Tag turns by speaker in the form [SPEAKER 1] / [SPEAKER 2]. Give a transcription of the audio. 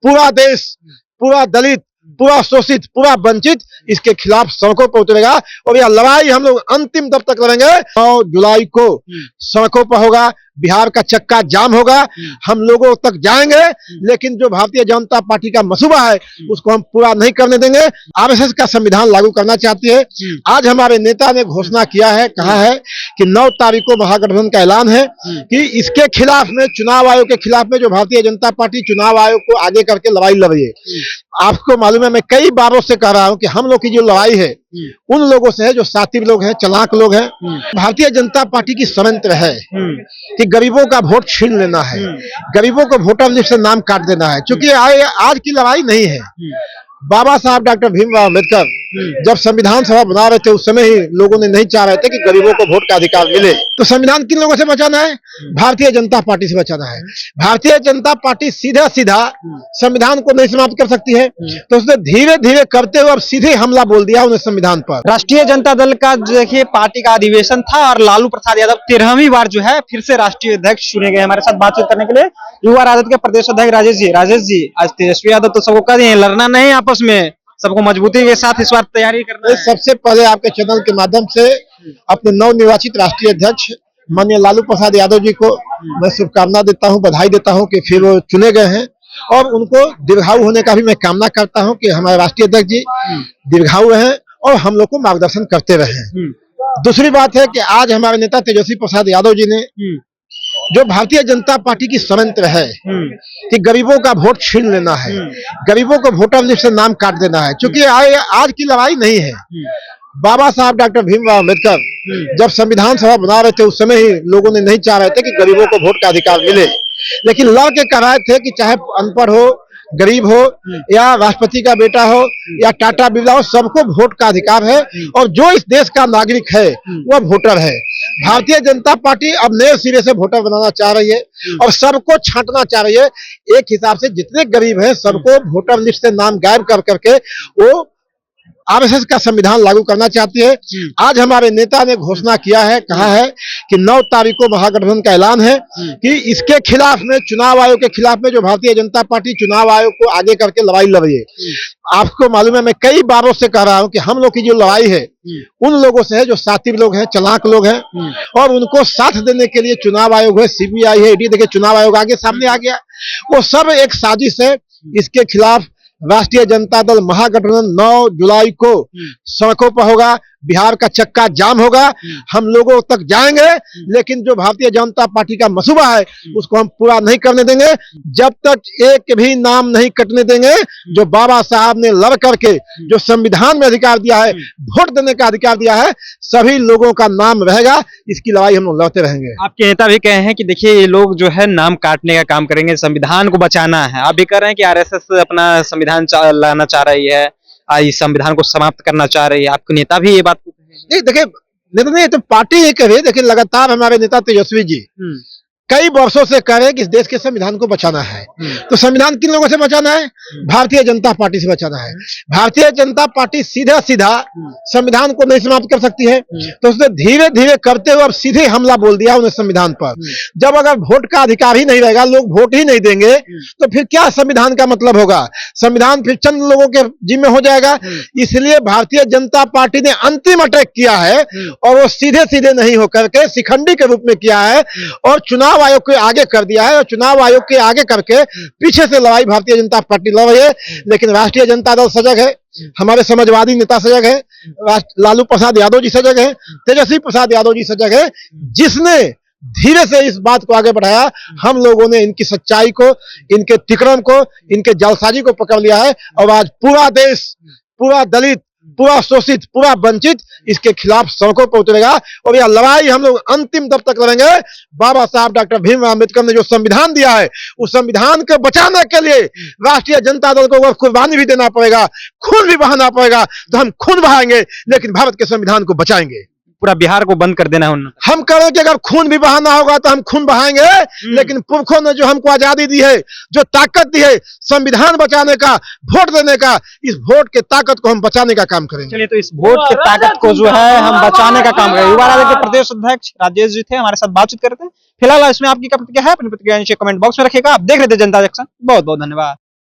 [SPEAKER 1] पूरा देश, पूरा दलित, पूरा शोषित, पूरा वंचित इसके खिलाफ सड़कों पर उतरेगा और यह लड़ाई हम लोग अंतिम दम तक लड़ेंगे। 9 जुलाई को सड़कों पर होगा, बिहार का चक्का जाम होगा, हम लोगों तक जाएंगे, लेकिन जो भारतीय जनता पार्टी का मसूबा है उसको हम पूरा नहीं करने देंगे। आरएसएस का संविधान लागू करना चाहती है। आज हमारे नेता ने घोषणा किया है, कहा है कि 9 तारीख को महागठबंधन का ऐलान है कि इसके खिलाफ में, चुनाव आयोग के खिलाफ में जो भारतीय जनता पार्टी चुनाव आयोग को आगे करके लड़ाई लड़ रही है। आपको मालूम है, मैं कई बारों से कह रहा हूं कि हम लोग की जो लड़ाई है उन लोगों से है जो साथी लोग हैं, चालाक लोग हैं। भारतीय जनता पार्टी की षड्यंत्र है कि गरीबों का वोट छीन लेना है, गरीबों को वोटर लिस्ट से नाम काट देना है। क्योंकि आज की लड़ाई नहीं है। बाबा साहब डॉक्टर भीमराव अम्बेडकर जब संविधान सभा बना रहे थे उस समय ही लोगों ने नहीं चाह रहे थे कि गरीबों को वोट का अधिकार मिले। तो संविधान किन लोगों से बचाना है? भारतीय जनता पार्टी से बचाना है। भारतीय जनता पार्टी सीधा सीधा संविधान को नहीं समाप्त कर सकती है, तो उसने धीरे धीरे करते हुए अब सीधे हमला बोल दिया उन्हें संविधान पर।
[SPEAKER 2] राष्ट्रीय जनता दल का देखिए पार्टी का अधिवेशन था और लालू प्रसाद यादव 13वीं बार जो है फिर से राष्ट्रीय अध्यक्ष चुने गए। हमारे साथ बातचीत करने के लिए युवा राजद के प्रदेश अध्यक्ष राजेश जी, आज तेजस्वी यादव तो सबको कह दिए लड़ना नहीं आपस में, सबको मजबूती के साथ इस बार तैयारी करना है।
[SPEAKER 1] सबसे पहले आपके चैनल के माध्यम से अपने नवनिर्वाचित राष्ट्रीय अध्यक्ष माननीय लालू प्रसाद यादव जी को मैं शुभकामना देता हूं, बधाई देता हूं कि फिर वो चुने गए हैं और उनको दीर्घायु होने का भी मैं कामना करता हूं कि हमारे राष्ट्रीय अध्यक्ष जी दीर्घायु हैं और हम लोग को मार्गदर्शन करते रहे। दूसरी बात है कि आज हमारे नेता तेजस्वी प्रसाद यादव जी ने जो भारतीय जनता पार्टी की षड्यंत्र है कि गरीबों का वोट छीन लेना है, गरीबों को वोटर लिस्ट से नाम काट देना है। क्योंकि आज की लड़ाई नहीं है। बाबा साहब डॉक्टर भीमराव अम्बेडकर जब संविधान सभा बना रहे थे उस समय ही लोगों ने नहीं चाह रहे थे कि गरीबों को वोट का अधिकार मिले, लेकिन लड़ के कह रहे थे कि चाहे अनपढ़ हो, गरीब हो या राष्ट्रपति का बेटा हो या टाटा बिरला हो, सबको वोट का अधिकार है और जो इस देश का नागरिक है वह वोटर है। भारतीय जनता पार्टी अब नए सिरे से वोटर बनाना चाह रही है और सबको छांटना चाह रही है। एक हिसाब से जितने गरीब हैं सबको वोटर लिस्ट से नाम गायब कर करके वो आरएसएस का संविधान लागू करना चाहती है। आज हमारे नेता ने घोषणा किया है, कहा है कि 9 तारीख को महागठबंधन का ऐलान है कि इसके खिलाफ में, चुनाव आयोग के खिलाफ में जो भारतीय जनता पार्टी चुनाव आयोग को आगे करके लड़ाई लड़ रही है। आपको मालूम है, मैं कई बारों से कह रहा हूं कि हम लोग की जो लड़ाई है उन लोगों से है जो साथी लोग हैं, चालाक लोग हैं और उनको साथ देने के लिए चुनाव आयोग है, सीबीआई है, ईडी। देखिए चुनाव आयोग आगे सामने आ गया, वो सब एक साजिश है। इसके खिलाफ राष्ट्रीय जनता दल महागठबंधन 9 जुलाई को सड़कों पर होगा, बिहार का चक्का जाम होगा, हम लोगों तक जाएंगे, लेकिन जो भारतीय जनता पार्टी का मसूबा है उसको हम पूरा नहीं करने देंगे। जब तक एक भी नाम नहीं कटने देंगे जो बाबा साहब ने लड़ करके जो संविधान में अधिकार दिया है, वोट देने का अधिकार दिया है, सभी लोगों का नाम रहेगा। इसकी लड़ाई हम लोग लड़ते रहेंगे।
[SPEAKER 2] आपके नेता भी कहे हैं कि देखिए ये लोग जो है नाम काटने का काम करेंगे, संविधान को बचाना है। आप भी कह रहे हैं कि आरएसएस अपना संविधान लाना चाह रही है, इस संविधान को समाप्त करना चाह रही है। आपके नेता भी ये बात
[SPEAKER 1] नहीं, देखिए नेता नहीं तो पार्टी ही कह रही है। देखिए लगातार हमारे नेता तेजस्वी जी कई वर्षों से कह रहे हैं कि इस देश के संविधान को बचाना है। तो संविधान किन लोगों से बचाना है? भारतीय जनता पार्टी से बचाना है। भारतीय जनता पार्टी सीधा सीधा संविधान को नहीं समाप्त कर सकती है, तो उसने धीरे धीरे करते हुए अब सीधे हमला बोल दिया उन्हें संविधान पर। जब अगर वोट का अधिकार ही नहीं रहेगा, लोग वोट ही नहीं देंगे, तो फिर क्या संविधान का मतलब होगा? संविधान फिर चंद लोगों के जिम्मे हो जाएगा। इसलिए भारतीय जनता पार्टी ने अंतिम अटैक किया है और वो सीधे सीधे नहीं होकर के शिखंडी के रूप में किया है और चुनाव आयोग के आगे कर दिया है। और चुनाव आयोग के आगे करके पीछे से लड़ाई भारतीय जनता पार्टी लड़ रही है। लेकिन राष्ट्रीय जनता दल सजग है, हमारे समाजवादी नेता सजग है, लालू प्रसाद यादव जी सजग है, तेजस्वी प्रसाद यादव जी सजग है। जिसने धीरे से इस बात को आगे बढ़ाया, हम लोगों ने इनकी सच्चाई को, इनके तिक्रम को, इनके जालसाजी को पकड़ लिया है और आज पूरा देश, पूरा दलित, पूरा शोषित, पूरा वंचित इसके खिलाफ सड़कों पर उतरेगा और यह लड़ाई हम लोग अंतिम दम तक लड़ेंगे। बाबा साहब डॉक्टर भीमराव अम्बेडकर ने जो संविधान दिया है, उस संविधान को बचाने के लिए राष्ट्रीय जनता दल को अगर कुर्बानी भी देना पड़ेगा, खून भी बहाना पड़ेगा, तो हम खून बहाएंगे, लेकिन भारत के संविधान को बचाएंगे।
[SPEAKER 2] पूरा बिहार को बंद कर देना है।
[SPEAKER 1] हम कह रहे हैं कि अगर खून भी बहाना होगा तो हम खून बहाएंगे, लेकिन पुरखों ने जो हमको आजादी दी है, जो ताकत दी है संविधान बचाने का, वोट देने का, इस वोट के ताकत को हम बचाने का काम करेंगे।
[SPEAKER 2] चलिए, तो इस वोट के ताकत को जो है हम बचाने का काम करेंगे। युवा राजद के प्रदेश अध्यक्ष राजेश जी थे, हमारे साथ बातचीत करते हैं। फिलहाल इसमें आपकी क्या प्रतिक्रिया है? अपनी प्रतिक्रिया नीचे कमेंट बॉक्स में रखिएगा। आप देख रहे थे जनता जंक्शन। बहुत बहुत धन्यवाद।